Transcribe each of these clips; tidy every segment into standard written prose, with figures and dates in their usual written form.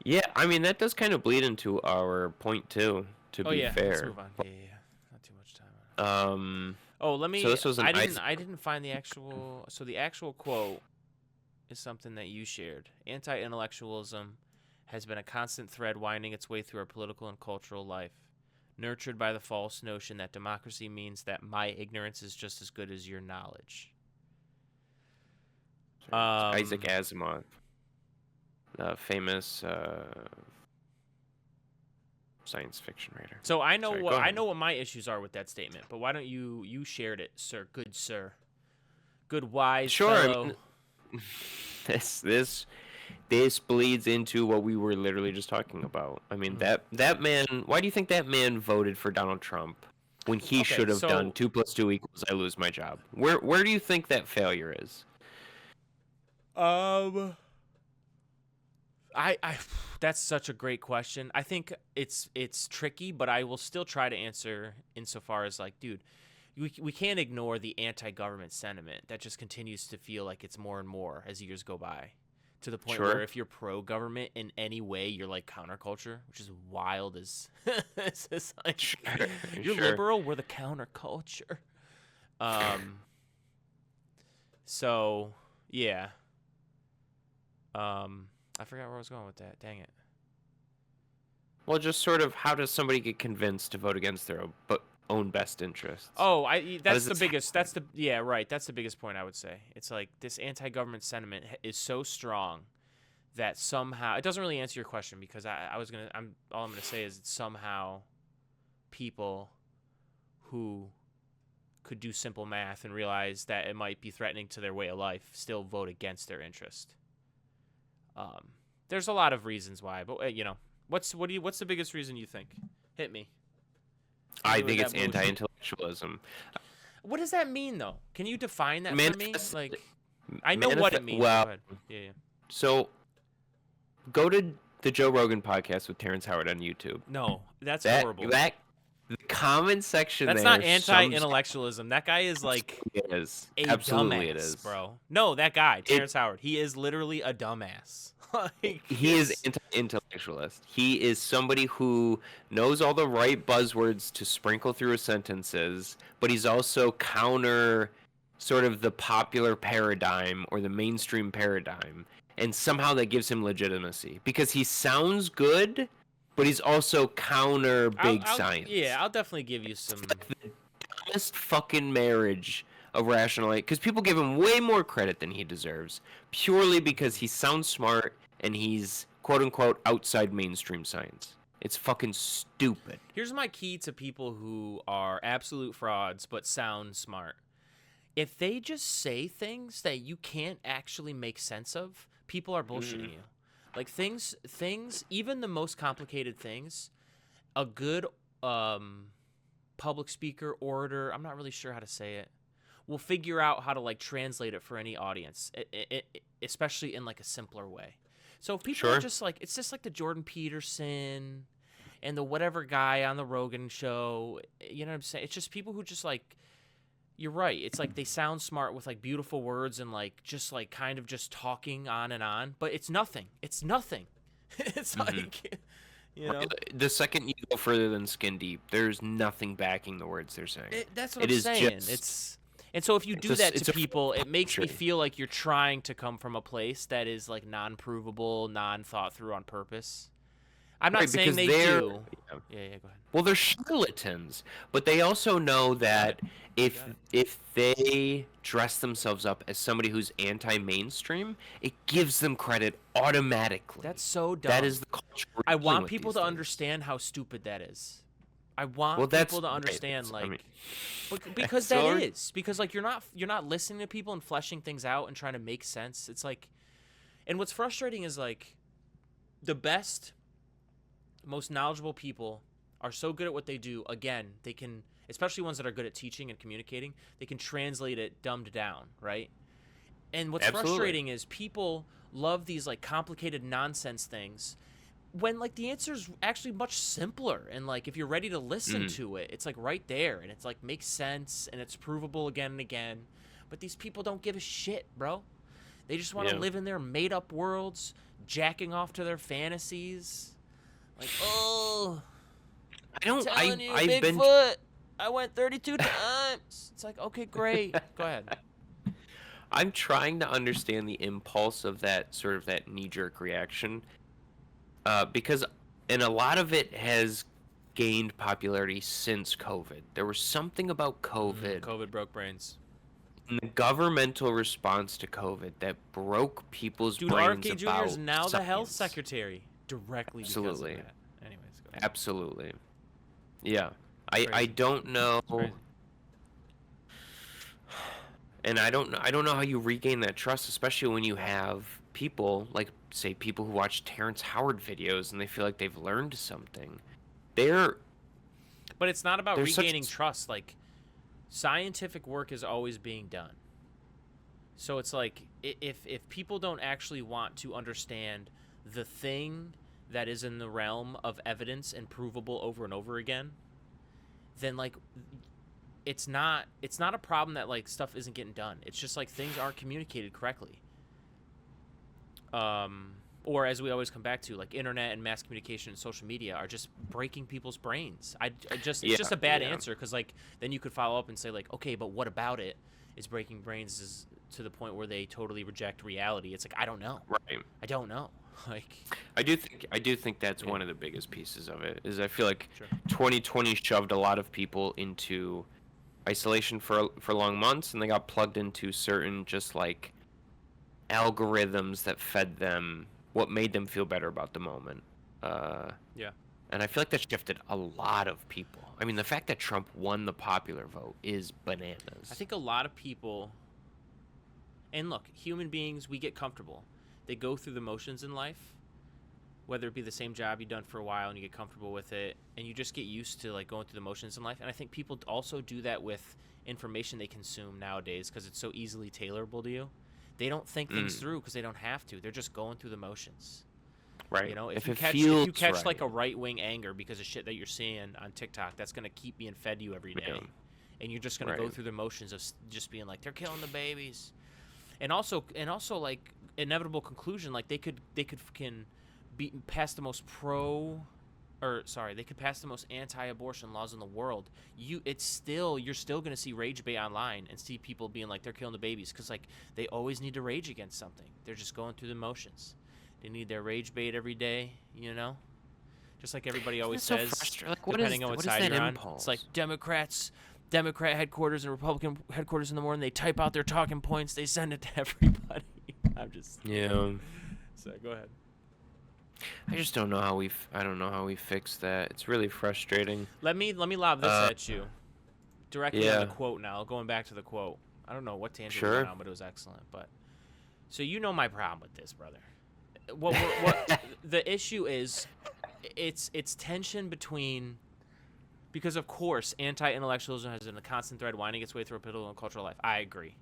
Yeah, I mean that does kind of bleed into our point too, to Oh be yeah, let's fair. move on. Yeah. Not too much time on it. Um, Oh, let so me. this was an I didn't find the actual. So the actual quote is something that you shared. Anti-intellectualism has been a constant thread winding its way through our political and cultural life, nurtured by the false notion that democracy means that my ignorance is just as good as your knowledge. It's Isaac Um. Asimov, famous science fiction writer. So Sorry, go I ahead. know what my issues are with that statement, but why don't you shared it, sir? Good sir, good wise Sure. I fellow. mean, this bleeds into what we were literally just talking about. I mean Mm. that man. Why do you think that man voted for Donald Trump when he Okay, should have done so 2 + 2 = I lose my job? Where do you think that failure is? um, I that's such a great question. I think it's tricky, but I will still try to answer insofar as like, dude, we can't ignore the anti-government sentiment that just continues to feel like it's more and more as years go by, to the point where Sure. if you're pro-government in any way, you're like counterculture, which is wild as it's just like Sure. you're Sure. liberal, we're the counterculture. Um, so yeah. I forgot where I was going with that. Dang it. Well, just sort of how does somebody get convinced to vote against their own best interests? Oh, How that's does the this biggest. That's happen? the yeah, right. That's the biggest point I would say. It's like this anti-government sentiment is so strong that somehow it doesn't really answer your question because I was gonna I'm all I'm gonna say is it's somehow people who could do simple math and realize that it might be threatening to their way of life still vote against their interest. Um, there's a lot of reasons why, but what's the biggest reason you think? Hit me. Hit I me with think that it's bullshit. anti-intellectualism. What does that mean though? Can you define that for me? Manifest, Like, I know what it means, but well, go ahead. Yeah, yeah. so go to the Joe Rogan podcast with Terrence Howard on YouTube. No, that's That horrible. that the comment section That's not there sums anti-intellectualism. That guy is like it is. a Absolutely it dumbass, is. bro. No, that guy, It Terrence Howard. He is literally a dumbass. Like, he is anti-intellectualist. He is somebody who knows all the right buzzwords to sprinkle through his sentences, but he's also counter sort of the popular paradigm or the mainstream paradigm. And somehow that gives him legitimacy because he sounds good, but he's also counter big Yeah, science. I'll definitely give you some. Dumbest fucking marriage of rationality because people give him way more credit than he deserves purely because he sounds smart and he's quote unquote outside mainstream science. It's fucking stupid. Here's my key to people who are absolute frauds but sound smart. If they just say things that you can't actually make sense of, people are bullshitting you. Like things, even the most complicated things, a good public speaker, orator, I'm not really sure how to say it, will figure out how to like translate it for any audience, especially in like a simpler way. So if people are Sure. just like, it's just like the Jordan Peterson and the whatever guy on the Rogan show, you know what I'm saying? It's just people who just like, you're right. It's like they sound smart with like beautiful words and like just like kind of just talking on, but it's nothing. It's nothing. It's Mm-hmm. like, you know. The second you go further than skin deep, there's nothing backing the words they're saying. That's what It I'm is saying. just And so if you do that to it's a people, it makes me poetry. feel like you're trying to come from a place that is like non-provable, non-thought through on purpose. I'm not Right, saying because they they're do. Yeah, yeah, go ahead. well, they're charlatans, but they also know Got that it. if Got it. if they dress themselves up as somebody who's anti-mainstream, it gives them credit automatically. That's so That dumb. is the culture we're I dealing want with people these to days. understand how stupid that is. I Well, want that's people to right. understand I mean, like because that so is because like you're not listening to people and fleshing things out and trying to make sense. It's like, and what's frustrating is like the best, most knowledgeable people are so good at what they do. Again, they can, especially ones that are good at teaching and communicating, they can translate it dumbed down, right? And what's absolutely. frustrating is people love these like complicated nonsense things when like the answer is actually much simpler, and like if you're ready to listen Mm, to it, it's like right there and it's like makes sense and it's provable again and again. But these people don't give a shit, bro. They just want to yeah. live in their made up worlds, jacking off to their fantasies. Like, oh, I don't. telling you, I've been. Bigfoot, I went 32 times. It's like, okay, great. Go ahead. I'm trying to understand the impulse of that sort of that knee-jerk reaction, because, and a lot of it has gained popularity since COVID. There was something about COVID, COVID broke brains. and the governmental response to COVID that broke people's Dude, brains RFK Jr. about is now the health science. secretary directly Absolutely. because of that. Anyways, go ahead. Absolutely. Yeah. I Crazy. don't know. Crazy. And I don't know how you regain that trust, especially when you have people like, say, people who watch Terrence Howard videos and they feel like they've learned something. But it's not about There's regaining trust. Like, scientific work is always being done. So it's like, if people don't actually want to understand the thing that is in the realm of evidence and provable over and over again, then like it's not a problem that like stuff isn't getting done. It's just like things aren't communicated correctly. Or as we always come back to, like internet and mass communication and social media are just breaking people's brains. It's just a bad answer, because like then you could follow up and say like, okay, but what about it is breaking brains is to the point where they totally reject reality. It's like, I don't know. Right. I don't know. Like, I do think that's one of the biggest pieces of it. Is I feel like Sure. 2020 shoved a lot of people into isolation for long months, and they got plugged into certain just like algorithms that fed them what made them feel better about the moment. Yeah. And I feel like that shifted a lot of people. I mean, the fact that Trump won the popular vote is bananas. I think a lot of people, and look, human beings, we get comfortable. They go through the motions in life, whether it be the same job you've done for a while and you get comfortable with it, and you just get used to like going through the motions in life. And I think people also do that with information they consume nowadays, because it's so easily tailorable to you. They don't think things through because they don't have to. They're just going through the motions. Right. You know, if you it catch feels like a right. right-wing anger because of shit that you're seeing on TikTok, that's going to keep being fed to you every day. Yeah. And you're just going to go Right. through the motions of just being like, they're killing the babies. And also like inevitable conclusion, like they could pass the most they could pass the most anti-abortion laws in the world. You're still going to see rage bait online and see people being like, they're killing the babies, because like they always need to rage against something. They're just going through the motions. They need their rage bait every day, you know? Just like everybody always says, Like, depending on what side you're on. impulse? It's like Democrat headquarters and Republican headquarters in the morning, they type out their talking points, they send it to everybody. I'm just... Yeah. So, go ahead. I just don't know how I don't know how we fix that. It's really frustrating. Let me lob this at you. Directly on Yeah. the quote now, going back to the quote. I don't know what tangent we Sure. went on, but it was excellent. But so you know my problem with this, brother. What the issue is, it's tension between, because of course anti-intellectualism has been a constant thread winding its way through a political and cultural life. I agree.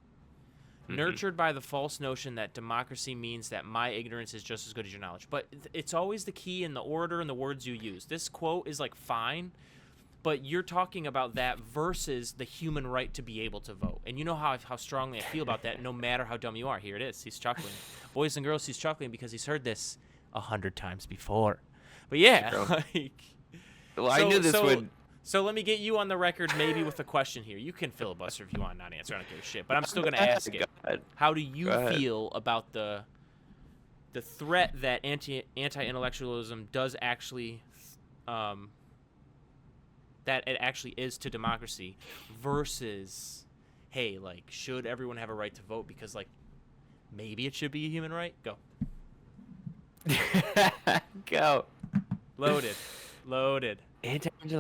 Nurtured by the false notion that democracy means that my ignorance is just as good as your knowledge. But it's always the key in the order and the words you use. This quote is like fine, but you're talking about that versus the human right to be able to vote. And you know how strongly I feel about that, no matter how dumb you are. Here it is. He's chuckling. Boys and girls, he's chuckling because he's heard this 100 times before. But yeah, like... Well, I knew this would... So let me get you on the record maybe with a question here. You can filibuster if you want, not answer. I don't give a shit. But I'm still going to ask it. How do you feel about the threat that anti-intellectualism does actually, that it actually is to democracy, versus, hey, like, should everyone have a right to vote because, like, maybe it should be a human right? Go. Go. Loaded. All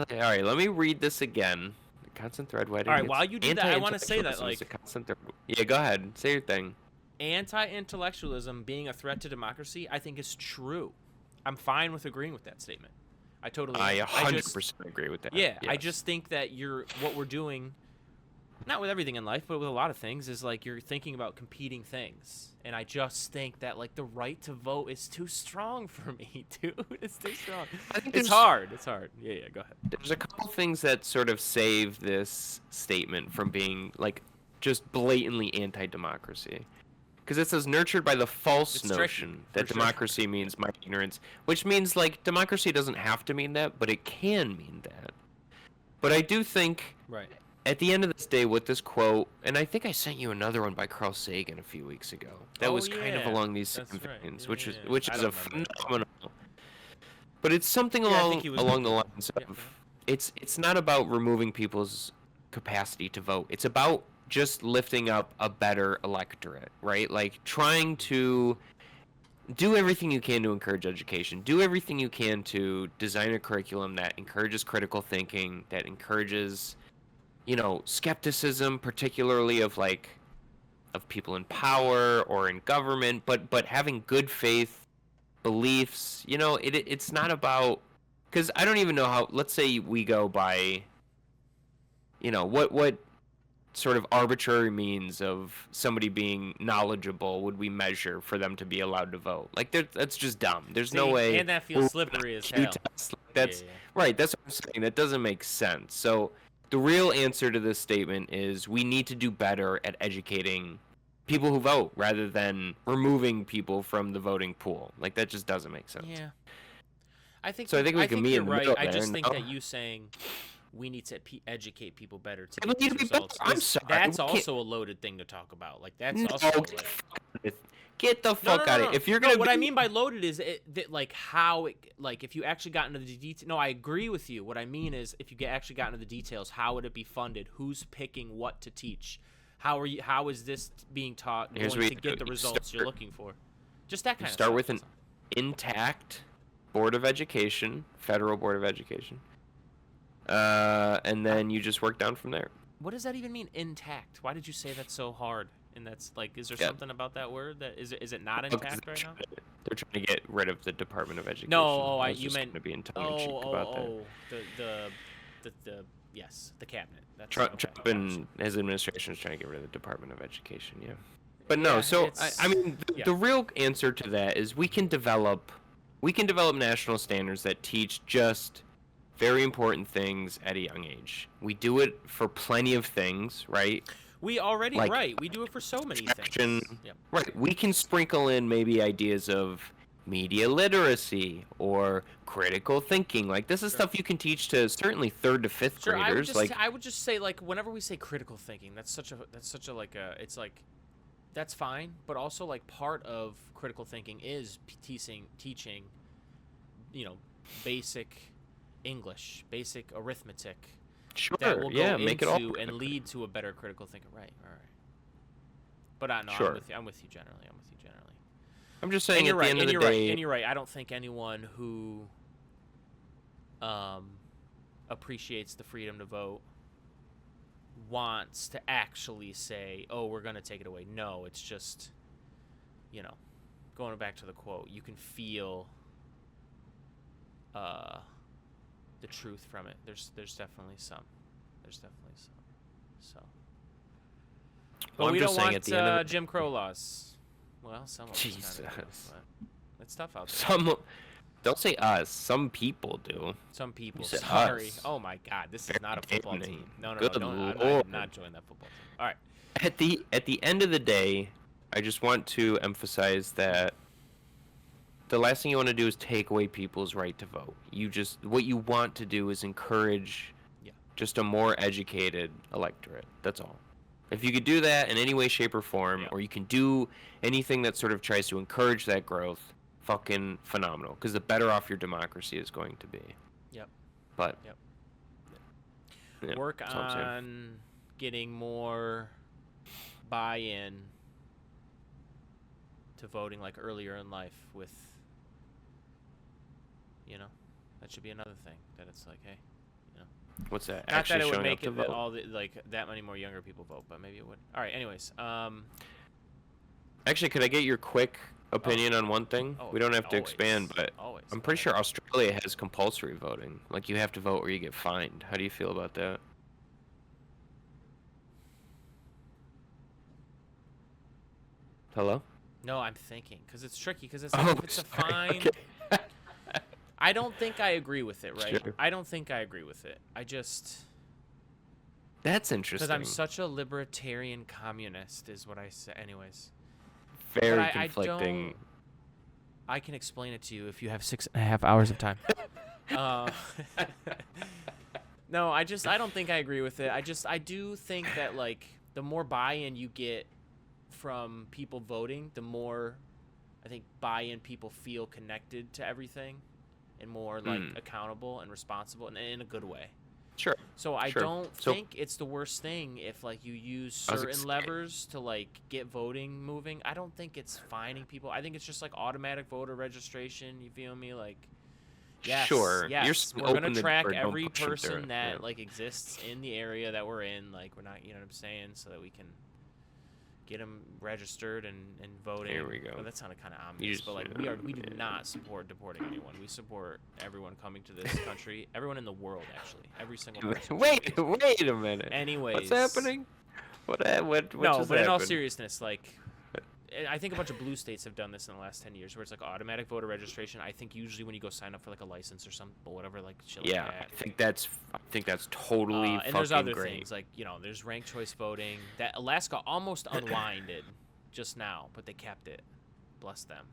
right, let me read this again. The constant thread wedding. All right, while you do that, I want to say that, like... Yeah, go ahead. Say your thing. Anti-intellectualism being a threat to democracy, I think is true. I'm fine with agreeing with that statement. I 100% agree with that. Yeah, yes. I just think that what we're doing, not with everything in life, but with a lot of things, is like you're thinking about competing things. And I just think that like the right to vote is too strong for me, dude. It's too strong. I think It's hard. Yeah, go ahead. There's a couple things that sort of save this statement from being like just blatantly anti-democracy. Because it says nurtured by the false It's tricky, notion for that sure. democracy means my ignorance, which means like democracy doesn't have to mean that, but it can mean that. But I do think Right. at the end of this day, with this quote, and I think I sent you another one by Carl Sagan a few weeks ago. That was kind of yeah. along these same That's right. veins, Yeah, which yeah, is yeah. which I is don't a remember it. phenomenal. But it's something Yeah, I think along he was along good. the lines of Yeah. it's not about removing people's capacity to vote. It's about just lifting up a better electorate, right? Like trying to do everything you can to encourage education. Do everything you can to design a curriculum that encourages critical thinking, that encourages, skepticism, particularly of people in power or in government, but having good faith beliefs. It's not about, because I don't even know how. Let's say we go by, what sort of arbitrary means of somebody being knowledgeable would we measure for them to be allowed to vote? Like that's just dumb. There's no way. And that feels slippery as hell. That's Yeah. right. That's what I'm saying. That doesn't make sense. So the real answer to this statement is we need to do better at educating people who vote rather than removing people from the voting pool. Like that just doesn't make sense. Yeah. I think we can meet you're in the right. middle I there, just think no? that you saying we need to educate people better to People get need these to be better. results. I'm sorry. That's We can't- also a loaded thing to talk about. Like that's No, also get the no, fuck no, out no, of no. it. If you're No, gonna what be, I mean by loaded is that like how it, like if you actually got into the details. No, I agree with you. What I mean is if you actually got into the details, how would it be funded? Who's picking what to teach? How is this being taught Here's going what to you get do. the You results you're start- looking for? Just that kind of start stuff. with an intact Board of Education, Federal Board of Education, and then you just work down from there. What does that even mean, intact? Why did you say that so hard? And that's like, is there Yeah. something about that word that is it not Because intact right now? They're trying to get rid of the Department of Education. No, I was you just meant gonna be in tongue in cheek about that. the yes, the cabinet. That's Trump okay. and his administration is trying to get rid of the Department of Education. Yeah, but no. Yeah, So it's- I mean, yeah. the real answer to that is we can develop national standards that teach just very important things at a young age. We do it for plenty of things, right? We already like, right. We do it for so many Action, things. Yep. right? We can sprinkle in maybe ideas of media literacy or critical thinking. Like this is Sure. stuff you can teach to certainly 3rd to 5th Sure, graders. I would just say like whenever we say critical thinking, that's such a like a it's like that's fine, but also like part of critical thinking is teaching, basic English, basic arithmetic sure, that will go yeah, into make it all and lead to a better critical thinker. Right. But no, Sure. I'm with you generally. I'm just saying And you're at the right. end And of the you're day, right. And you're right. I don't think anyone who appreciates the freedom to vote wants to actually say, "Oh, we're going to take it away." No, it's just, going back to the quote, you can feel the truth from it. There's definitely some. So. But Well, I'm we just don't saying want at the end of the- Jim Crow laws. Well, some of us kinda do, Jesus. but it's tough out there. don't say us. Some people do. Some people. You said Sorry. us. Oh my God, this is Very not a football damning. team. No, Good don't. I Lord. did not join that football team. All right. At the end of the day, I just want to emphasize that the last thing you want to do is take away people's right to vote. What you want to do is encourage Yeah. just a more educated electorate. That's all. If you could do that in any way, shape, or form, Yeah. or you can do anything that sort of tries to encourage that growth, fucking phenomenal. Because the better off your democracy is going to be. Yep. But Yep. yeah, Work that's all I'm saying. on getting more buy-in to voting like earlier in life with, that should be another thing that it's like, hey, What's that? not Actually that it would showing make up to it that vote? that many more younger people vote, but maybe it would. All right, anyways, Actually, could I get your quick opinion on one thing? Oh, We don't have to always, expand, but always. I'm pretty sure Australia has compulsory voting. Like you have to vote or you get fined. How do you feel about that? Hello? No, I'm thinking because it's tricky because it's like Oh, if it's a sorry. fine. Okay. I don't think I agree with it, right? Sure. I don't think I agree with it. I just That's interesting. because I'm such a libertarian communist is what I say. Anyways, very I conflicting. don't. I can explain it to you if you have 6.5 hours of time. Uh, no, I don't think I agree with it. I do think that like the more buy-in you get from people voting, the more I think buy-in people feel connected to everything and more like accountable and responsible and in a good way. Sure. So I Sure. don't So think it's the worst thing if like you use I was gonna certain say, levers to like get voting moving. I don't think it's fining people. I think it's just like automatic voter registration. You feel me? Like, sure, you're yes, saying we're gonna open the track door, don't every push them through person it. Yeah. that like exists in the area that we're in. Like, we're not, you know what I'm saying, so that we can get them registered and voting. Here we go. Well, that sounded kind of You ominous, just, but like we do not support deporting anyone. We support everyone coming to this country, everyone in the world actually, every single person. Wait a minute. Anyways, What's happening? What no, just but in all happened? seriousness, like I think a bunch of blue states have done this in the last 10 years, where it's like automatic voter registration. I think usually when you go sign up for like a license or something, or whatever, like shit Yeah, like that. I think that's totally And fucking there's other great. things like, you know, there's ranked choice voting that Alaska almost unwinded just now, but they kept it. Bless them.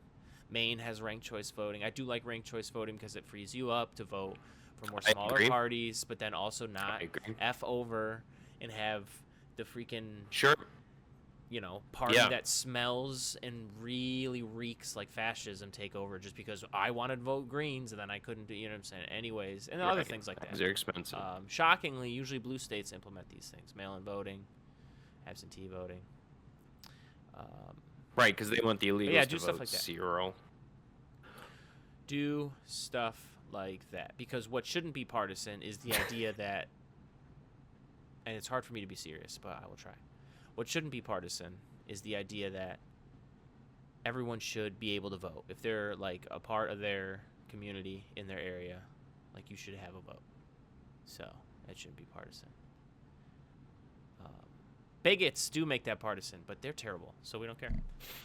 Maine has ranked choice voting. I do like ranked choice voting because it frees you up to vote for more I smaller agree. parties, but then also not I agree. F over and have the freaking, Sure. you know, party Yeah. that smells and really reeks like fascism take over just because I wanted to vote Greens and then I couldn't do, you know what I'm saying? Anyways, and other Right. things like that. They're expensive. Shockingly, usually blue states implement these things: mail-in voting, absentee voting. Right, because they want the illegals yeah, to do stuff vote like that. 0. Do stuff like that, because what shouldn't be partisan is the idea that, and it's hard for me to be serious, but I will try. What shouldn't be partisan is the idea that everyone should be able to vote. If they're like a part of their community in their area, like, you should have a vote. So that shouldn't be partisan. Bigots do make that partisan, but they're terrible, so we don't care.